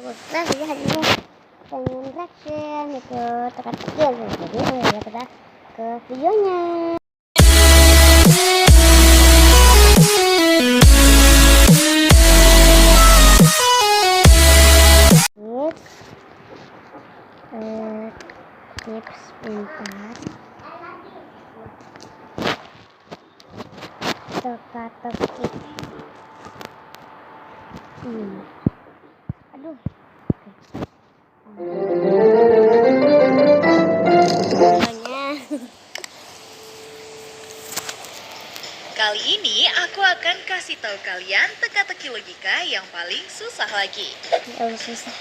Putra jadi hari ini pengen reaction itu teka-teki ya guys. Jadi ya kita ke videonya. Tips pintar teka-teki. Aduh. Kali ini aku akan kasih tahu kalian teka-teki logika yang paling susah lagi. Susah.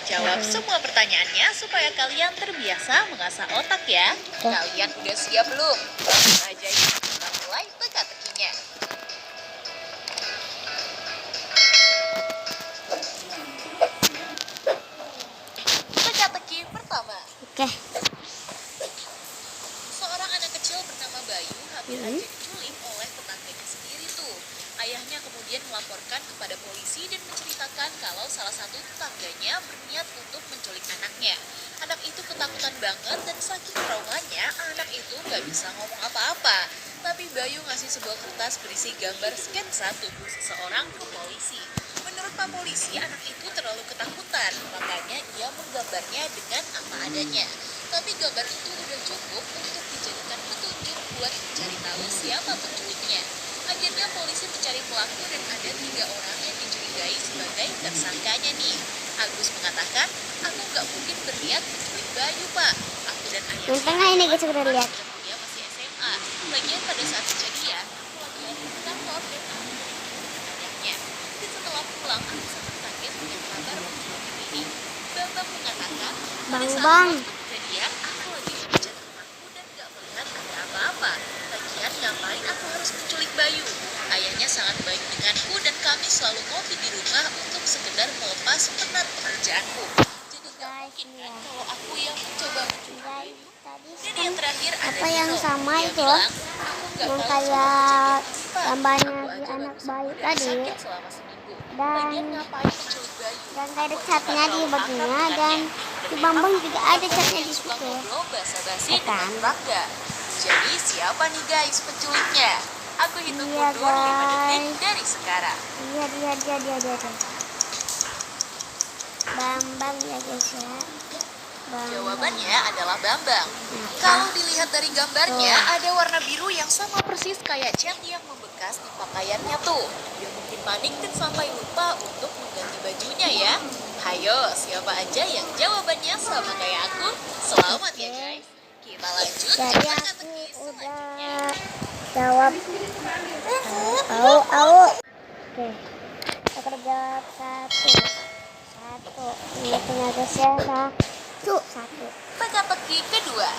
Jawab semua pertanyaannya supaya kalian terbiasa mengasah otak ya. Kalian udah siap belum? Langsung aja ya, kita mulai teka-tekinya. Teka-teki pertama. Oke. Seorang anak kecil bernama Bayu hampir aja diculik oleh tetangganya sendiri tuh. Ayahnya kemudian melaporkan kepada polisi dan menceritakan kalau salah satu tetangganya berniat untuk menculik anaknya. Anak itu ketakutan banget dan saking traumanya, anak itu gak bisa ngomong apa-apa. Tapi Bayu ngasih sebuah kertas berisi gambar sketsa tubuh seseorang ke polisi. Menurut Pak Polisi, anak itu terlalu ketakutan, makanya ia menggambarnya dengan apa adanya. Tapi gambar itu udah cukup untuk dijadikan petunjuk buat mencari tahu siapa penculiknya. Akhirnya polisi mencari pelaku dan ada 3 orang yang dicurigai sebagai tersangkanya nih. Agus mengatakan, aku nggak mungkin berniat menculik Bayu, Pak. Aku dan ayahnya Yang tengah ini guys udah lihat. dia masih SMA. Lagian pada saat kejadian, aku lagi ada di kantor dan aku ayahnya. Dan setelah pulang, aku sangat kaget dengan kabar penculikan ini. Bambang mengatakan, pada saat waktu kejadian, aku lagi mengejar rumahku dan nggak melihat ada apa-apa. Lagian ngapain aku harus menculik Bayu? Ayahnya sangat baik denganku dan kami selalu ngopi di rumah untuk sekedar melepas penat pekerjaanku. Jadi nggak mungkin kan kalau aku yang mencoba menculik Bayu. Dan yang terakhir ada apa yang Nino. sama Dia itu bilang, aku nggak yang tahu kayak soal kejadian ini, Pak. gambarnya Aku di aja anak baru Bayu sembuh dari tadi, sakit selama seminggu. dan Lagian ngapain menculik Bayu? dan kayak ada Aku catnya juga di terlalu baginya, akrab dan dengannya. di Bambang juga ada catnya Yang di suka situ. ngobrol basa-basi Ya dengan kan? tetangga. Jadi siapa nih guys penculiknya? Aku hitung Iya, mundur 5 detik guys. dari sekarang. Dia. Bambang ya guys ya. Bambang. Jawabannya adalah Bambang. Kalau dilihat dari gambarnya, ada warna biru yang sama persis kayak cat yang membekas di pakaiannya tuh. Dia mungkin panik dan sampai lupa untuk mengganti bajunya ya. Hayo, siapa aja yang jawabannya sama kayak aku? Selamat ya guys. Kita lanjut ke Jadi aku teka-teki selanjutnya. udah jawab. Oke. Aku udah jawab satu. Ini punya guys ya. Satu. Teka-teki kedua.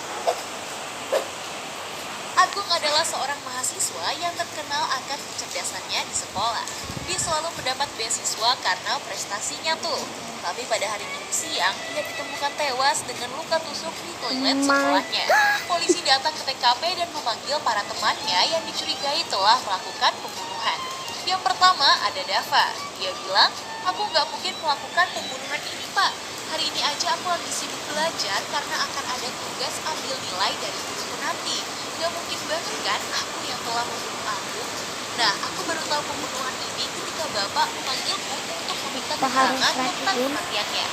Agung adalah seorang mahasiswa yang terkenal akan kecerdasannya di sekolah. Dia selalu mendapat beasiswa karena prestasinya tuh. Tapi pada hari Minggu siang, dia ditemukan tewas dengan luka tusuk di toilet sekolahnya. Polisi datang ke TKP dan memanggil para temannya yang dicurigai telah melakukan pembunuhan. Yang pertama ada Dava. Dia bilang, aku nggak mungkin melakukan pembunuhan ini, Pak. Hari ini aja aku lagi sibuk belajar karena akan ada tugas ambil nilai dari guruku nanti. Gak mungkin banget kan aku yang telah membunuh aku. Nah, aku baru tahu pembunuhan ini ketika Bapak memanggilku untuk meminta keterangan tentang kematiannya.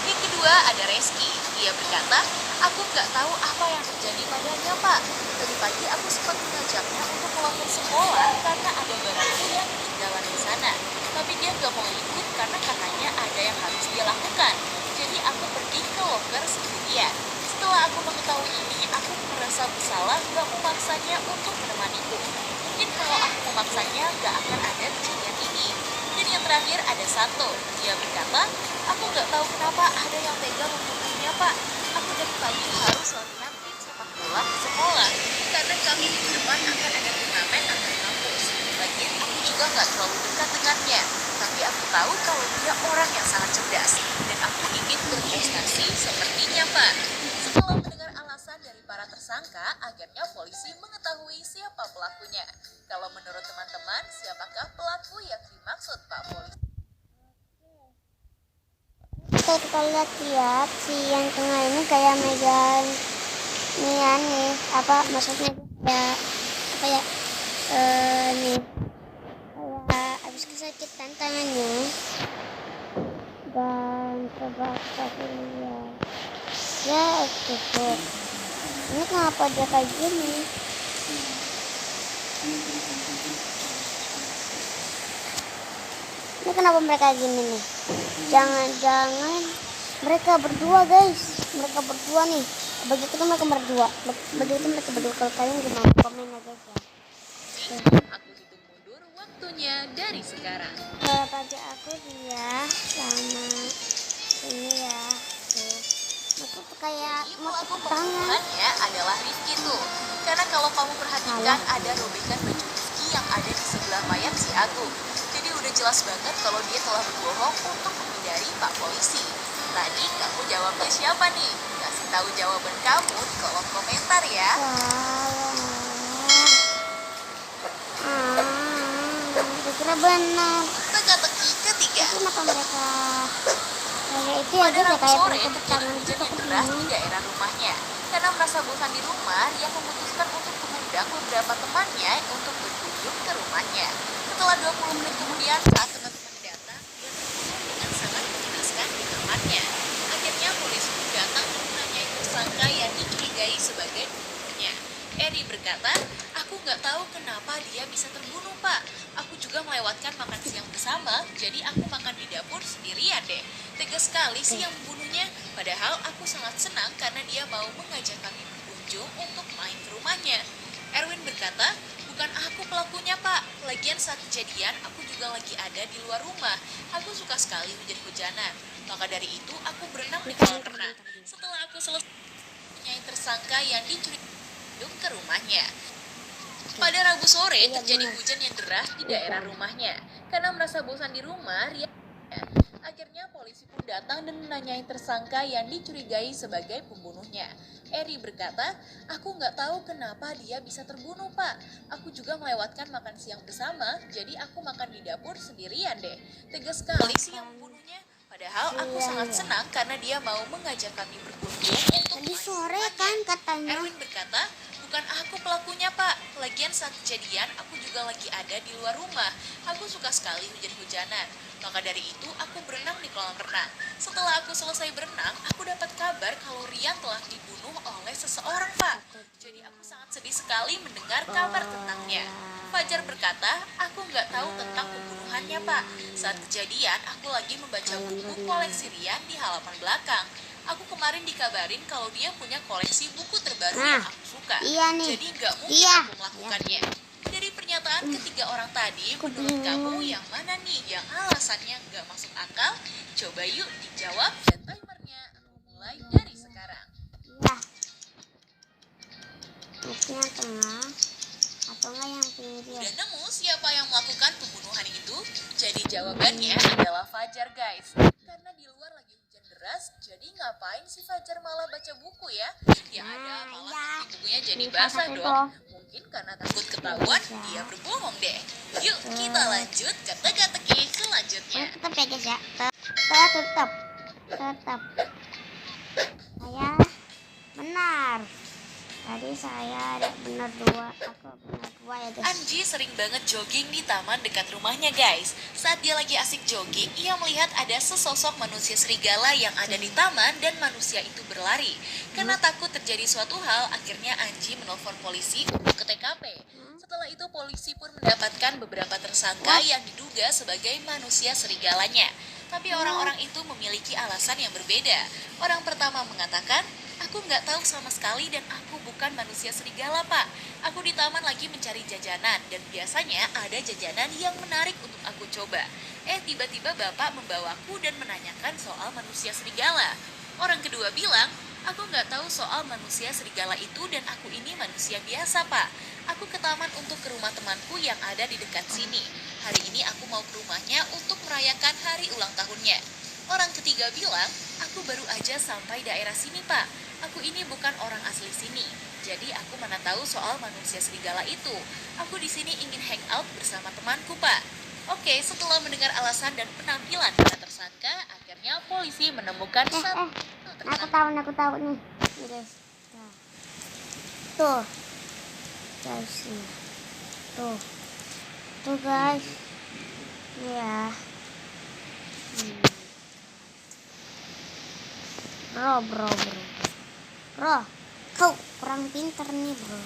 Yang kedua ada Reski. Dia berkata, aku nggak tahu apa yang terjadi padanya, Pak. Tadi pagi aku sempat mengajaknya untuk keluar sekolah karena ada barangku yang ketinggalan di sana. Tapi dia nggak mau ikut karena katanya ada yang harus dia lakukan. Jadi aku pergi ke loker sendirian. Setelah aku mengetahui ini, aku merasa bersalah gak memaksanya untuk menemaniku. Mungkin kalau aku memaksanya gak akan ada kejadian ini. Dan yang terakhir ada Santo. Dia berkata, aku gak tahu kenapa ada yang tega membunuhnya, Pak. Aku dari pagi harus latihan tim sepak bola di sekolah. Karena kami di depan akan ada turnamen antar kampus. Lagian aku juga gak terlalu dekat dengannya. Tapi aku tahu kalau dia orang yang sangat cerdas. Dan aku ingin berprestasi sepertinya, Pak. Setelah mendengar alasan dari para tersangka, akhirnya polisi mengetahui siapa pelakunya. Kalau menurut teman-teman, siapakah pelaku yang dimaksud Pak Polisi? kalau kita lihat si yang tengah ini kayak megang nih apa maksudnya kayak apa ya nih kayak habis kesakitan tangannya. Dan coba kita lihat ya cukup. Ini kenapa dia kayak gini? Ini kenapa mereka gini nih? Jangan-jangan mereka berdua guys. Mereka berdua nih. Begitu kan mereka berdua. Begitu mereka berdua. Kalau kalian gimana? Komen ya guys ya. Aku hitung mundur waktunya dari sekarang. Kalau tadi aku dia sama ini ya. Tuh. Aku tuh kayak Jadi mau pelaku tepuk tangan. pembunuhannya adalah Rifki tuh. Karena kalau kamu perhatikan ada robekan baju Rifki yang ada di sebelah mayat si Agung. Jadi udah jelas banget kalau dia telah berbohong untuk menghindari Pak Polisi. Tadi kamu jawabnya siapa nih? Kasih tahu jawaban kamu di kolom komentar ya. Kira benar. Teka-teki ketiga. Kenapa mereka kayak itu ya Pada guys ya, Rabu kayak sore tepuk terjadi tangan hujan gitu yang deras di daerah rumahnya. Karena merasa bosan di rumah, dia memutuskan untuk mengundang beberapa temannya untuk berkunjung ke rumahnya. Setelah 20 menit kemudian, saat teman-teman datang, dia terkunci dengan sangat mengenaskan di kamarnya. Akhirnya polisi pun datang dan menanyai tersangka yang dicurigai sebagai pembunuhnya. Eri berkata, aku nggak tahu kenapa dia bisa terbunuh, Pak. Aku juga melewatkan makan siang bersama, jadi aku makan di dapur sendirian deh. Tegas sekali sih yang membunuhnya, padahal aku sangat senang karena dia mau mengajak kami berkunjung untuk main ke rumahnya. Erwin berkata, bukan aku pelakunya Pak, lagian saat kejadian aku juga lagi ada di luar rumah. Aku suka sekali hujan-hujanan, maka dari itu aku berenang di kolam renang. Setelah aku selesai, yang tersangka yang dicurigai ke rumahnya. Pada Rabu sore terjadi hujan yang deras di daerah rumahnya. Karena merasa bosan di rumah, akhirnya polisi pun datang dan menanyai tersangka yang dicurigai sebagai pembunuhnya. Eri berkata, aku nggak tahu kenapa dia bisa terbunuh, Pak. Aku juga melewatkan makan siang bersama, jadi aku makan di dapur sendirian deh. Tegas sekali sih yang membunuhnya. Padahal aku sangat senang karena dia mau mengajak kami berkunjung untuk Tadi main ke sore rumahnya. kan katanya. Erwin berkata, bukan aku pelakunya Pak, lagian saat kejadian aku juga lagi ada di luar rumah. Aku suka sekali hujan-hujanan, maka dari itu aku berenang di kolam renang. Setelah aku selesai berenang, aku dapat kabar kalau Rian telah dibunuh oleh seseorang Pak. Jadi aku sangat sedih sekali mendengar kabar tentangnya. Fajar berkata, aku nggak tahu tentang pembunuhannya Pak. Saat kejadian, aku lagi membaca buku koleksi Rian di halaman belakang. Aku kemarin dikabarin kalau dia punya koleksi buku terbaru yang aku suka. Iya nih. Jadi nggak mungkin Iya. aku melakukannya. Dari pernyataan ketiga orang tadi, menurut kamu yang mana nih yang alasannya nggak masuk akal? Coba yuk dijawab dan timernya aku mulai dari sekarang. Ya. Maksudnya tengah atau enggak yang pinggir? Udah nemu siapa yang melakukan pembunuhan itu? Jadi jawabannya adalah Fajar guys. Karena di luar lagi hujan deras, jadi ngapain si Fajar malah baca buku ya? Ya ada malah nanti bukunya jadi basah dong. Mungkin karena takut ketahuan, dia berbohong deh. Yuk kita lanjut ke teka-teki selanjutnya. Tetap ya guys ya. Tetap. Saya benar. Tadi saya ada benar dua. Aku benar dua ya guys. Anji sering banget jogging di taman dekat rumahnya guys. Saat dia lagi asik jogging, ia melihat ada sesosok manusia serigala yang ada di taman dan manusia itu berlari. Karena takut terjadi suatu hal, akhirnya Anji menelpon polisi untuk ke TKP. Setelah itu polisi pun mendapatkan beberapa tersangka yang diduga sebagai manusia serigalanya. Tapi orang-orang itu memiliki alasan yang berbeda. Orang pertama mengatakan, aku nggak tahu sama sekali dan aku bukan manusia serigala, Pak. Aku di taman lagi mencari jajanan dan biasanya ada jajanan yang menarik untuk aku coba. Tiba-tiba Bapak membawaku dan menanyakan soal manusia serigala. Orang kedua bilang, aku nggak tahu soal manusia serigala itu dan aku ini manusia biasa, Pak. Aku ke taman untuk ke rumah temanku yang ada di dekat sini. Hari ini aku mau ke rumahnya untuk merayakan hari ulang tahunnya. Orang ketiga bilang, aku baru aja sampai daerah sini, Pak. Aku ini bukan orang asli sini. Jadi aku mana tahu soal manusia serigala itu. Aku di sini ingin hangout bersama temanku, Pak. Oke, setelah mendengar alasan dan penampilan para tersangka, tersangka, akhirnya polisi menemukan satu Aku tersangka. tahu nih. Nih guys. Nah. Tuh. Guys, nih. Tuh. Tuh guys. Ini ya. Bro. Bro, kau kurang pinter nih bro.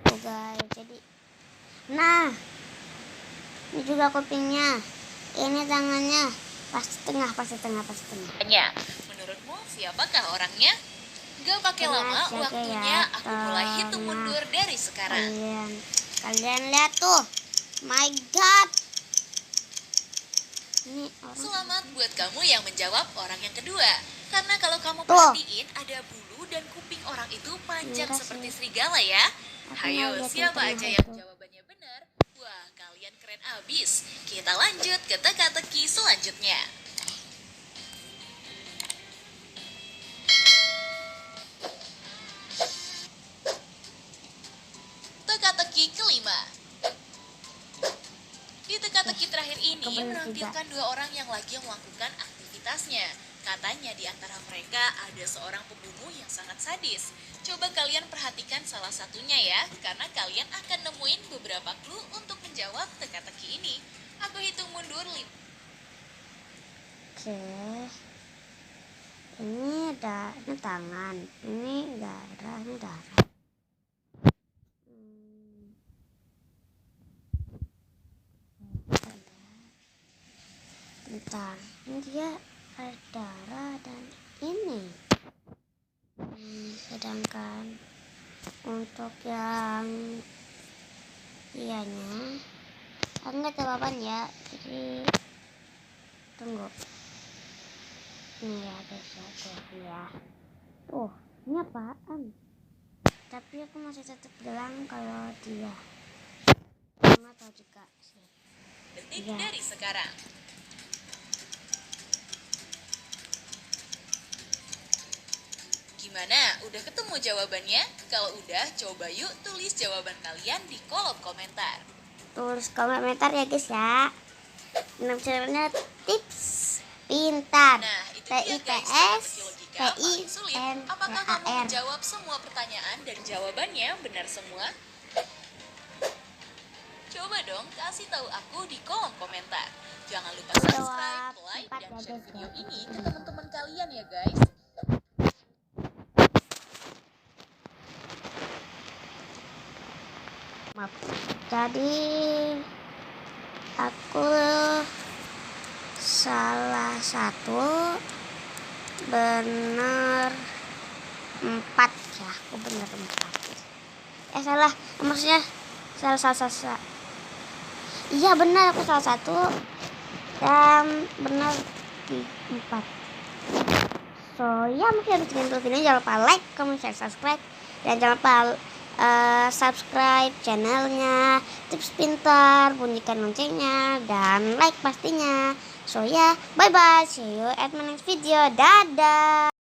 Tuh guys, jadi. Nah. Ini juga kupingnya. Ini tangannya. Pasti tengah. Tanya, menurutmu siapakah orangnya? Gak pakai lama, Tenang saja waktunya ya, aku mulai hitung tenang. mundur dari sekarang. Kalian lihat tuh. My God. Ini orang. Selamat buat kamu yang menjawab orang yang kedua. Karena kalau kamu Tuh. perhatiin, ada bulu dan kuping orang itu panjang Enggak seperti sih. serigala ya. Aku Hayo, mau lihat siapa yang aja tengah yang itu. jawabannya benar? Wah, kalian keren abis. Kita lanjut ke teka-teki selanjutnya. Teka-teki kelima. Di teka-teki terakhir ini Kebetulan menampilkan dua orang yang lagi melakukan aktivitasnya. Katanya di antara mereka ada seorang pembunuh yang sangat sadis. Coba kalian perhatikan salah satunya ya, karena kalian akan nemuin beberapa clue untuk menjawab teka-teki ini. Aku hitung mundur 5. Oke. Ini tangan. Ini darah. Bentar, ini dia ada darah dan ini. Sedangkan untuk yang ianya, aku nggak tahu apaan ya. Jadi tunggu. Ini ya guys ya, tuh ya. Tuh, ini apaan? Tapi aku masih tetap bilang kalau dia. Aku nggak tahu juga sih. Detik Ya. dari sekarang. Gimana? Udah ketemu jawabannya? Kalau udah, coba yuk tulis jawaban kalian di kolom komentar. Tulis komentar ya guys ya. Nama channelnya Tips Pintar. Nah, itu dia guys, teka-teki logika paling sulit. Apakah kamu PINTAR. menjawab semua pertanyaan dan jawabannya benar semua? Coba dong kasih tahu aku di kolom komentar. Jangan lupa subscribe, like, dan share video ini ke teman-teman kalian ya guys. Maaf. Jadi aku salah satu, benar 4 ya. Aku benar 4. Salah, maksudnya salah. Iya benar, aku salah satu dan benar 4. So ya, mungkin habis sekian dulu videonya. Jangan lupa like, comment, share, subscribe, dan jangan lupa subscribe channelnya Tips Pintar, bunyikan loncengnya, dan like pastinya. So ya, bye bye, see you at my next video, dadah.